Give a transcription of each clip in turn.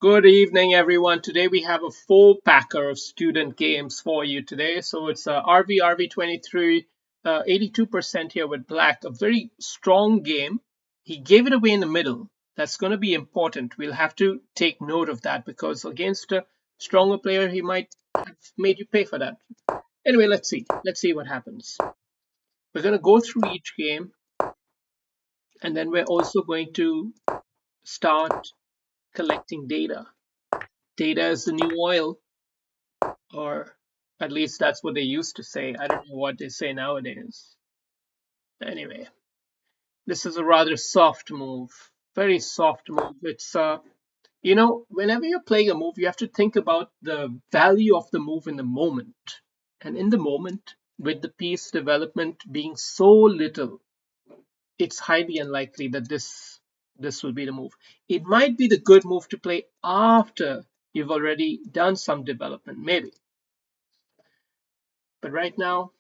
Good evening, everyone. Today we have a full packer of student games for you today. So it's RV 23, 82% here with Black, a very strong game. He gave it away in the middle. That's going to be important. We'll have to take note of that because against a stronger player, he might have made you pay for that. Anyway, let's see. Let's see what happens. We're going to go through each game, and then we're also going to start collecting data. Data is the new oil, or at least that's what they used to say. I don't know what they say nowadays. Anyway, this is a rather soft move, very soft move. Whenever you're playing a move, you have to think about the value of the move in the moment. And in the moment, with the piece development being so little, it's highly unlikely that this will be the move. It might be the good move to play after you've already done some development, maybe. But right now,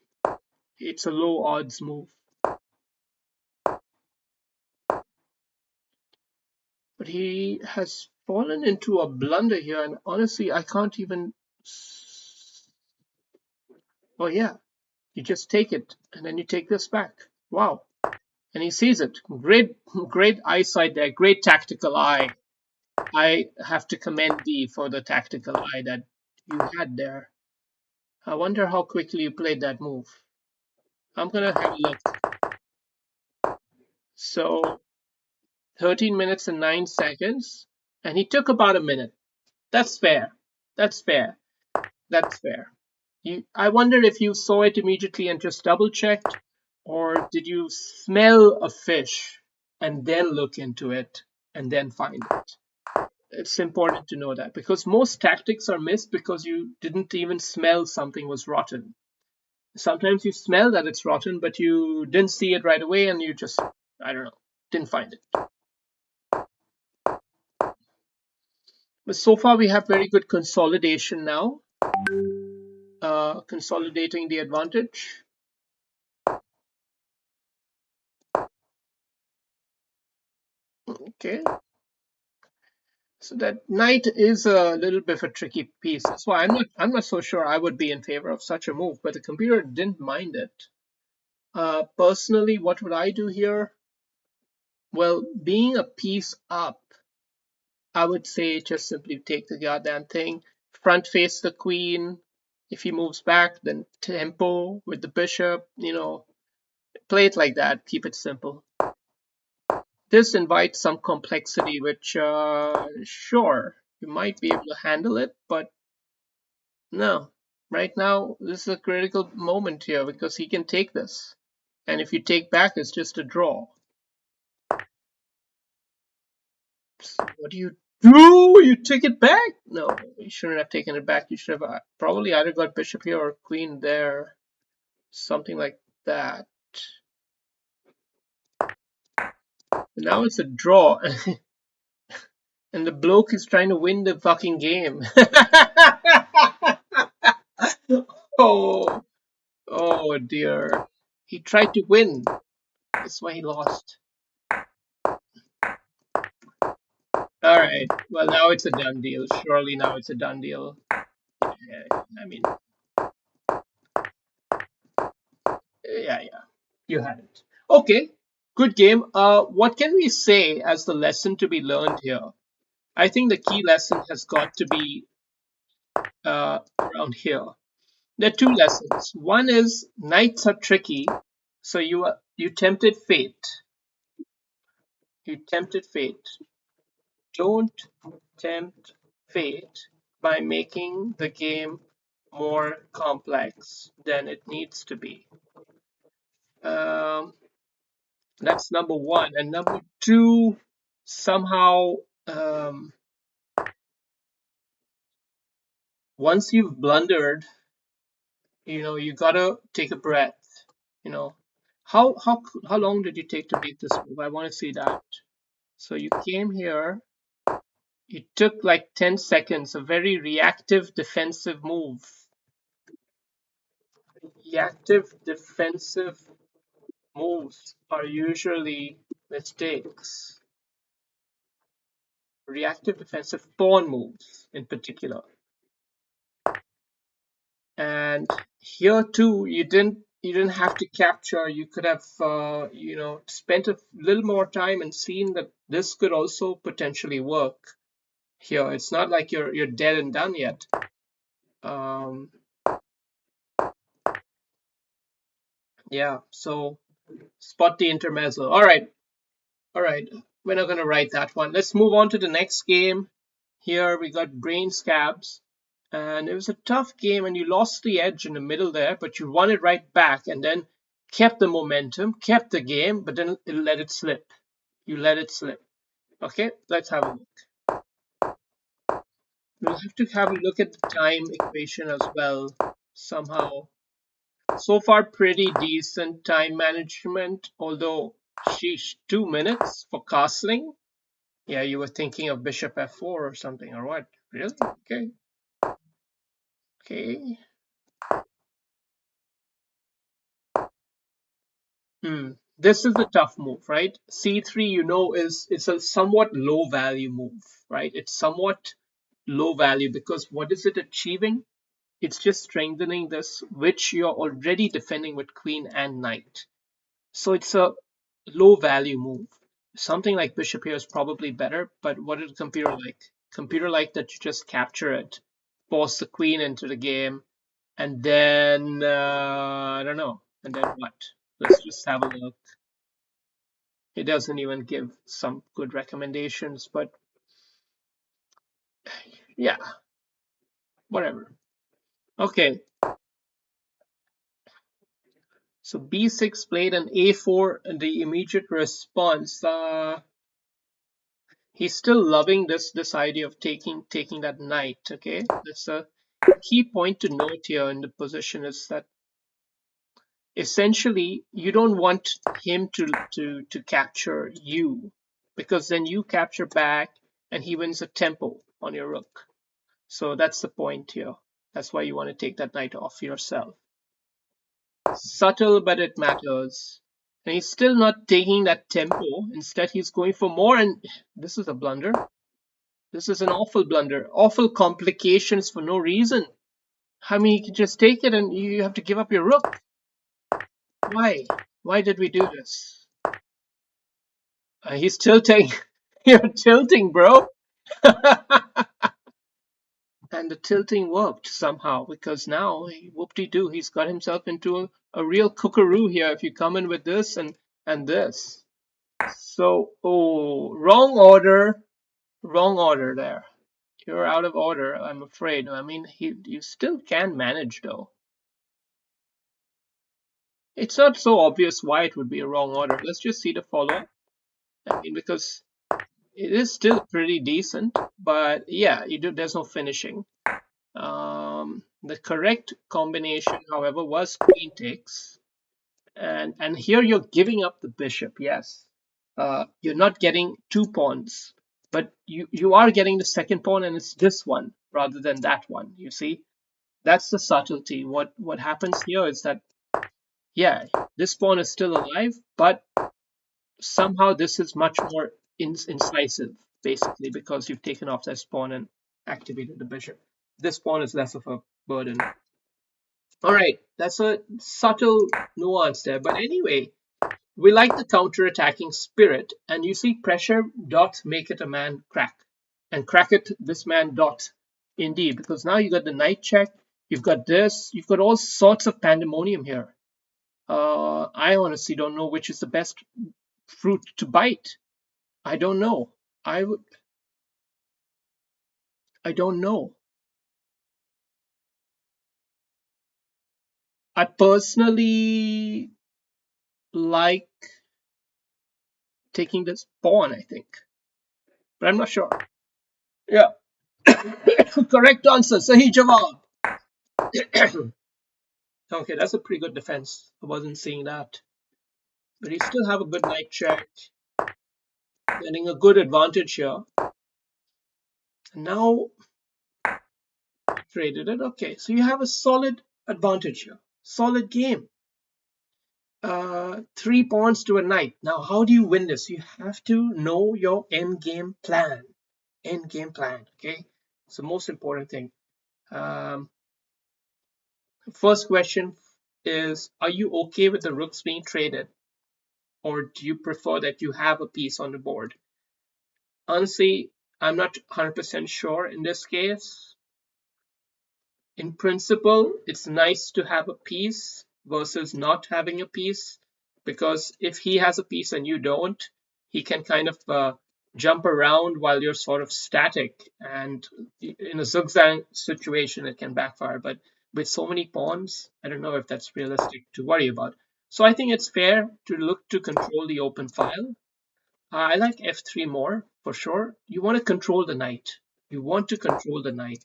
it's a low odds move. But he has fallen into a blunder here, and honestly, I can't even. Oh, yeah, you just take it, and then you take this back. Wow. And he sees it. Great eyesight there, great tactical eye. I have to commend thee for the tactical eye that you had there. I wonder how quickly you played that move. I'm gonna have a look. So 13 minutes and 9 seconds, and he took about a minute. That's fair. That's fair. That's fair. I wonder if you saw it immediately and just double checked, or did you smell a fish and then look into it and then find it? It's important to know that because most tactics are missed because you didn't even smell something was rotten. Sometimes you smell that it's rotten, but you didn't see it right away and you just, I don't know, didn't find it. But so far we have very good consolidation now, consolidating the advantage. Okay, so that knight is a little bit of a tricky piece. That's why I'm not so sure I would be in favor of such a move, but the computer didn't mind it. Personally, what would I do here? Well, being a piece up, I would say just simply take the goddamn thing, front face the queen. If he moves back, then tempo with the bishop, play it like that, keep it simple. This invites some complexity, which, sure, you might be able to handle it, but no. Right now, this is a critical moment here because he can take this. And if you take back, it's just a draw. So what do you do? You take it back? No, you shouldn't have taken it back. You should have probably either got bishop here or queen there. Something like that. Now it's a draw. And the bloke is trying to win the fucking game. Oh, oh dear. He tried to win. That's why he lost. All right. Well, now it's a done deal. Surely now it's a done deal. Yeah, I mean, yeah. You had it. Okay. Good game. What can we say as the lesson to be learned here? I think the key lesson has got to be around here. There are two lessons. One is knights are tricky, so you tempted fate. You tempted fate. Don't tempt fate by making the game more complex than it needs to be. Um, that's number one. And number two, somehow, um, once you've blundered, you gotta take a breath. You know, how long did you take to make this move? I want to see that. So you came here. You took like 10 seconds, a very reactive defensive move. Reactive defensive moves are usually mistakes. reactive defensive pawn moves in particular. And here too, you didn't have to capture. You could have spent a little more time and seen that this could also potentially work here. It's not like you're dead and done yet. Um, yeah, so spot the intermezzo. All right. We're not gonna write that one. Let's move on to the next game. Here we got brain scabs, and it was a tough game, and you lost the edge in the middle there, but you won it right back, and then kept the momentum, kept the game, but then let it slip. You let it slip. Okay, let's have a look. We'll have to have a look at the time equation as well somehow. So far, pretty decent time management, although, sheesh, 2 minutes for castling. Yeah, you were thinking of bishop f4 or something, or what? Really? Okay. Okay. This is the tough move, right? C3, it's a somewhat low value move, right? It's somewhat low value because what is it achieving? It's just strengthening this, which you're already defending with queen and knight. So it's a low value move. Something like bishop here is probably better, but what is computer like? Computer like that you just capture it, force the queen into the game, and then I don't know. And then what? Let's just have a look. It doesn't even give some good recommendations, but yeah, whatever. Okay, so b6 played an a4, and the immediate response. He's still loving this idea of taking that knight. Okay, that's a key point to note here in the position is that essentially you don't want him to capture you, because then you capture back and he wins a tempo on your rook. So that's the point here. That's why you want to take that knight off yourself. Subtle, but it matters. And he's still not taking that tempo. Instead, he's going for more, and this is a blunder. This is an awful blunder. Awful complications for no reason. I mean, you can just take it and you have to give up your rook. Why? Why did we do this? He's tilting. You're tilting, bro. And the tilting worked somehow because now, whoop-de-doo, he's got himself into a real cookaroo here if you come in with this and this. So, oh, wrong order there. You're out of order, I'm afraid. I mean, you still can manage though. It's not so obvious why it would be a wrong order. Let's just see the follow-up. I mean, because it is still pretty decent, but yeah, there's no finishing. The correct combination, however, was queen takes, and here you're giving up the bishop. Yes, you're not getting two pawns, but you are getting the second pawn, and it's this one rather than that one. You see, that's the subtlety. What happens here is that, yeah, this pawn is still alive, but somehow this is much more incisive, basically, because you've taken off this pawn and activated the bishop. This pawn is less of a burden. All right, that's a subtle nuance there. But anyway, we like the counter-attacking spirit, and you see pressure dot make it a man crack. And crack it this man dot indeed, because now you got the knight check, you've got this, you've got all sorts of pandemonium here. I honestly don't know which is the best fruit to bite. I don't know. I don't know. I personally like taking this pawn, I think, but I'm not sure. Yeah. Correct answer. Sahi jawab. Okay, that's a pretty good defense. I wasn't seeing that. But he still have a good knight check, getting a good advantage here. And now traded it. Okay, so you have a solid advantage here. Solid game. 3 pawns to a knight. Now, how do you win this? You have to know your end game plan. end game plan. Okay, it's the most important thing. Um, First question is: are you okay with the rooks being traded, or do you prefer that you have a piece on the board? Honestly, I'm not 100% sure in this case. In principle, it's nice to have a piece versus not having a piece, because if he has a piece and you don't, he can kind of jump around while you're sort of static. And in a zigzag situation, it can backfire. But with so many pawns, I don't know if that's realistic to worry about. So I think it's fair to look to control the open file. I like f3 more for sure. You want to control the knight. You want to control the knight.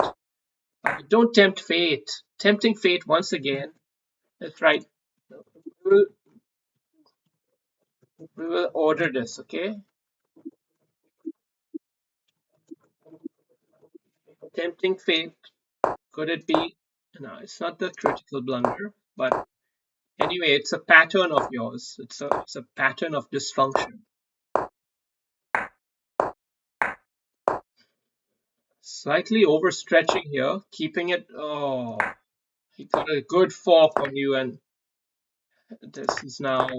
Don't tempt fate. Tempting fate once again. That's right. We will, we will order this, okay? Tempting fate. Could it be? No, it's not the critical blunder, but anyway, it's a pattern of yours. It's a pattern of dysfunction. Slightly overstretching here, keeping it. Oh, he got a good fork on you, and this is now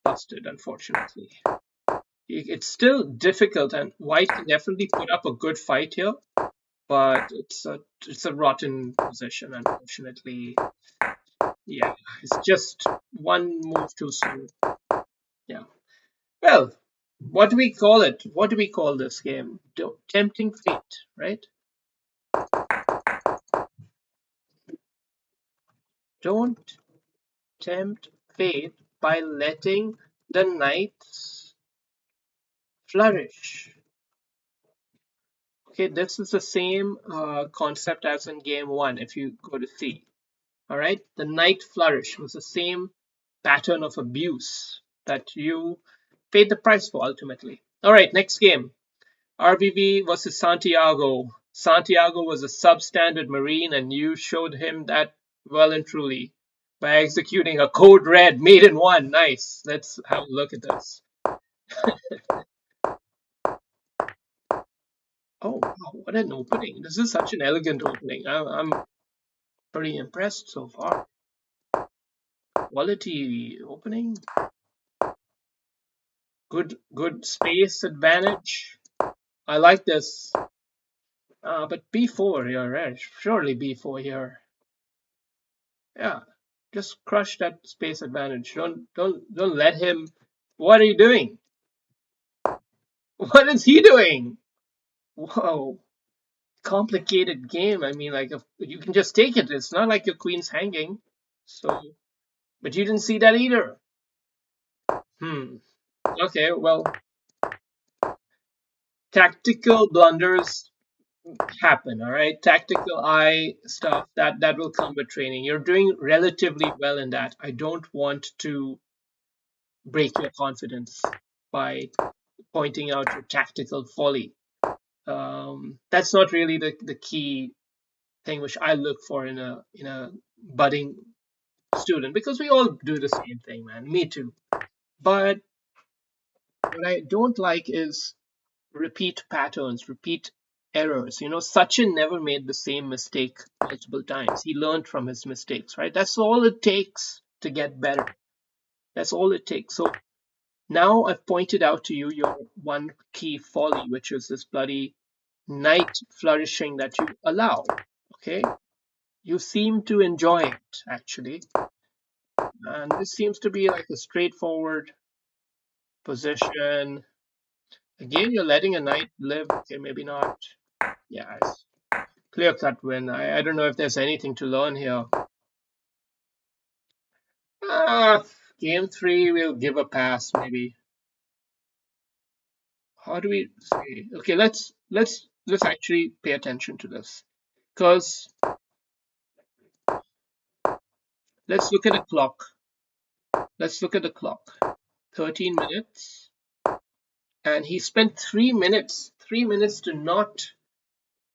busted, unfortunately. It's still difficult, and White can definitely put up a good fight here, but it's a rotten position, unfortunately. Yeah, it's just one move too soon. Yeah. Well, what do we call it? What do we call this game? Tempting fate, right? Don't tempt fate by letting the knights flourish. Okay, this is the same concept as in game one. If you go to see, all right, the knight flourish was the same pattern of abuse that you paid the price for ultimately. All right, next game. RBV versus Santiago. Santiago was a substandard Marine, and you showed him that well and truly by executing a code red made in one. Nice. Let's have a look at this. Oh, wow, what an opening. This is such an elegant opening. I'm pretty impressed so far. Quality opening. Good space advantage. I like this. But B4 here, right? Surely B4 here. Yeah, just crush that space advantage. Don't let him. What are you doing? What is he doing? Whoa, complicated game. I mean, like if you can just take it. It's not like your queen's hanging. So, but you didn't see that either. Hmm. Okay. Well, tactical blunders happen. All right. Tactical eye stuff that will come with training. You're doing relatively well in that. I don't want to break your confidence by pointing out your tactical folly. That's not really the key thing which I look for in a budding student, because we all do the same thing, man. Me too. But what I don't like is repeat patterns, repeat errors. Sachin never made the same mistake multiple times. He learned from his mistakes, right? That's all it takes to get better. That's all it takes. So now I've pointed out to you your one key folly, which is this bloody night flourishing that you allow. Okay? You seem to enjoy it, actually. And this seems to be like a straightforward position. Again, you're letting a knight live. Okay, maybe not. Yeah, it's clear cut win. I don't know if there's anything to learn here. Ah, game three, we'll give a pass, maybe. How do we say? Okay, let's actually pay attention to this. Because let's look at the clock. Let's look at the clock. 13 minutes. And he spent 3 minutes to not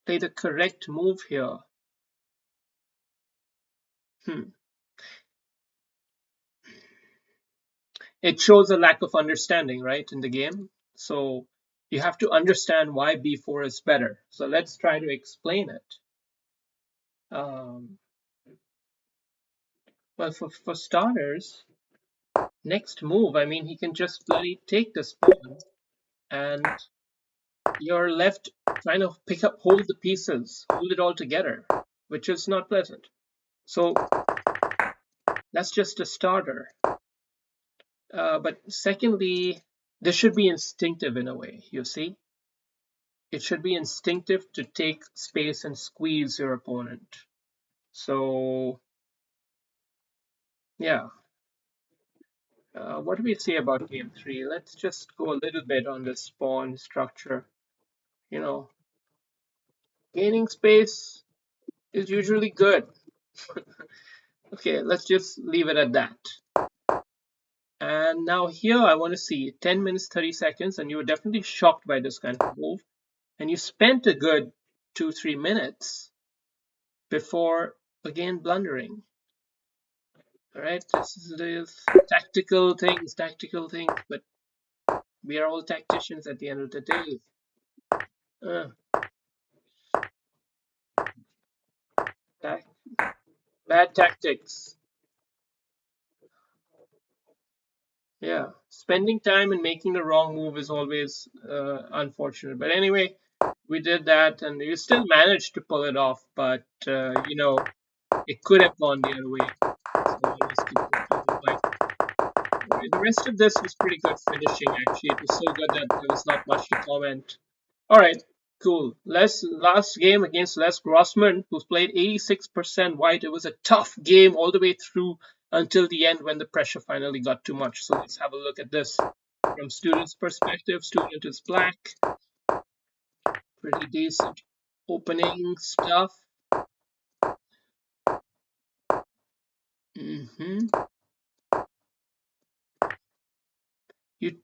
play the correct move here. Hmm. It shows a lack of understanding, right, in the game. So You have to understand why b4 is better. So let's try to explain it. Um, well, for starters, next move, I mean, he can just bloody take this pawn, and you're left trying to pick up, hold the pieces, hold it all together, which is not pleasant. So that's just a starter. But secondly, this should be instinctive in a way, you see? It should be instinctive to take space and squeeze your opponent. So, yeah. What do we say about game three? Let's just go a little bit on this pawn structure. You know, gaining space is usually good. Okay, let's just leave it at that. And now here I want to see 10 minutes, 30 seconds, and you were definitely shocked by this kind of move. And you spent a good 2-3 minutes before again blundering. All right, this is the tactical things, but we are all tacticians at the end of the day. Uh, bad tactics. Yeah, spending time and making the wrong move is always unfortunate. But anyway, we did that, and you still managed to pull it off. But it could have gone the other way. So let's keep it going. But the rest of this was pretty good finishing. Actually, it was so good that there was not much to comment. All right, cool. Last game against Les Grossman, who's played 86% white. It was a tough game all the way through until the end when the pressure finally got too much. So let's have a look at this from student's perspective. Student is black, pretty decent opening stuff. hmm You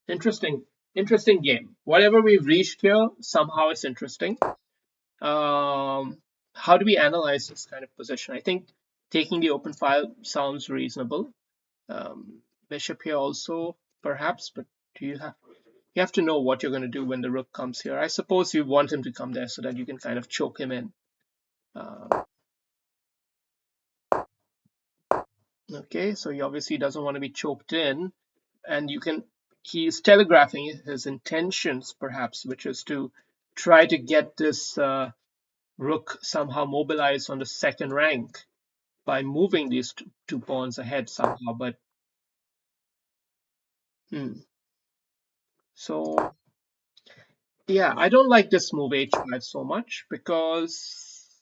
interesting, interesting game. Whatever we've reached here, somehow it's interesting. Um, how do we analyze this kind of position? I think taking the open file sounds reasonable. Bishop here also, perhaps, but do you have to know what you're going to do when the rook comes here. I suppose you want him to come there so that you can kind of choke him in. Okay, so he obviously doesn't want to be choked in, and he's telegraphing his intentions, perhaps, which is to try to get this rook somehow mobilized on the second rank by moving these two pawns ahead somehow. But so yeah, I don't like this move h5 so much because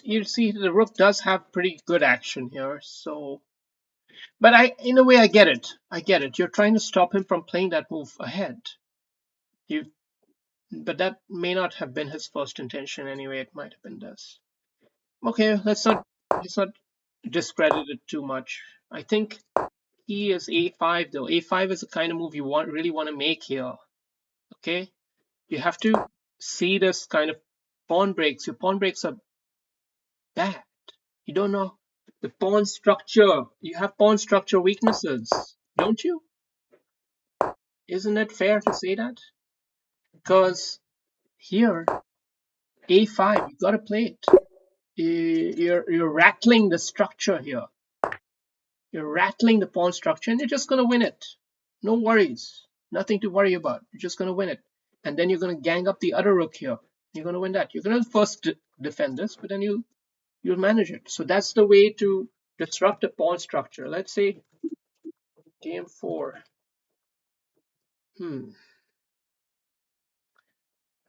you see the rook does have pretty good action here. So, but in a way, I get it. I get it. You're trying to stop him from playing that move ahead. You, but that may not have been his first intention anyway. It might have been this. Okay, let's not discredit it too much. I think he is a5 though. A5 is the kind of move you really want to make here. Okay, you have to see this kind of pawn breaks. Your pawn breaks are bad. You don't know the pawn structure. You have pawn structure weaknesses, don't you? Isn't that fair to say that? Because here, a5, you gotta play it. You're rattling the structure here. You're rattling the pawn structure, and you're just gonna win it. No worries, nothing to worry about. You're just gonna win it, and then you're gonna gang up the other rook here. You're gonna win that. You're gonna first defend this, but then you'll manage it. So that's the way to disrupt a pawn structure. Let's say game four. Hmm.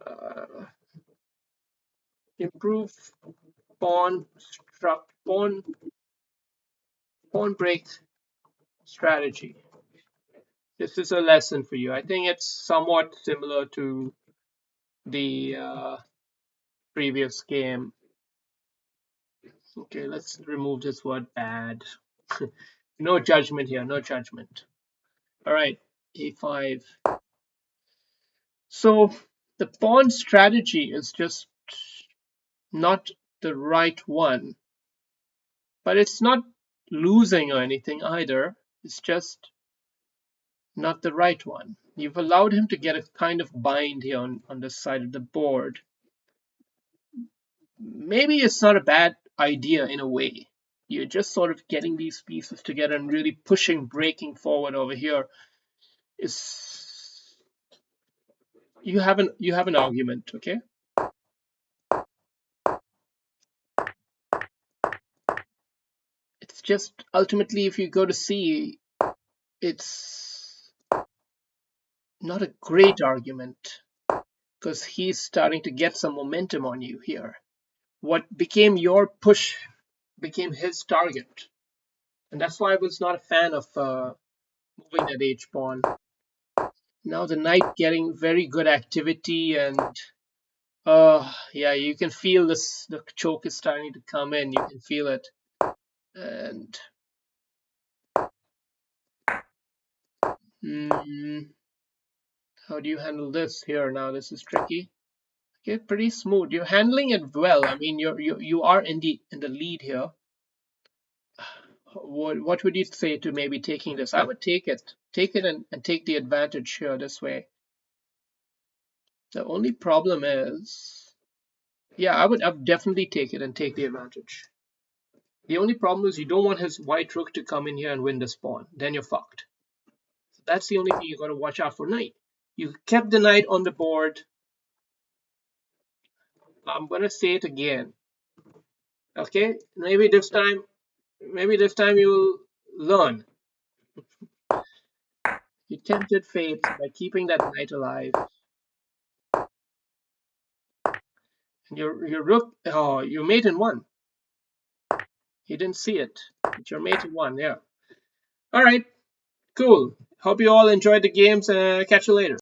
Uh, improve pawn break strategy. This is a lesson for you. I think it's somewhat similar to the previous game. Okay, let's remove this word bad. No judgment here, no judgment. All right, a5. So The pawn strategy is just not the right one, but it's not losing or anything either. It's just not the right one. You've allowed him to get a kind of bind here on this side of the board. Maybe it's not a bad idea in a way. You're just sort of getting these pieces together and really pushing, breaking forward over here. Is you have an argument, okay? It's just ultimately, if you go to C, it's not a great argument because he's starting to get some momentum on you here. What became your push became his target, and that's why I was not a fan of moving that H pawn. Now the knight getting very good activity, and yeah, you can feel this. The choke is starting to come in. You can feel it, and mm, how do you handle this here? Now this is tricky. Okay, pretty smooth. You're handling it well. I mean, you are in the lead here. What would you say to maybe taking this? I would take it and take the advantage here this way. The only problem is, yeah, I would definitely take it and take the advantage. The only problem is you don't want his white rook to come in here and win this pawn. Then you're fucked. So that's the only thing you got to watch out for. Knight. You kept the knight on the board. I'm gonna say it again. Okay, maybe this time you'll learn. You tempted fate by keeping that knight alive. And your rook, oh, your mate in one. You didn't see it, but your mate in one. Yeah. All right. Cool. Hope you all enjoyed the games. Catch you later.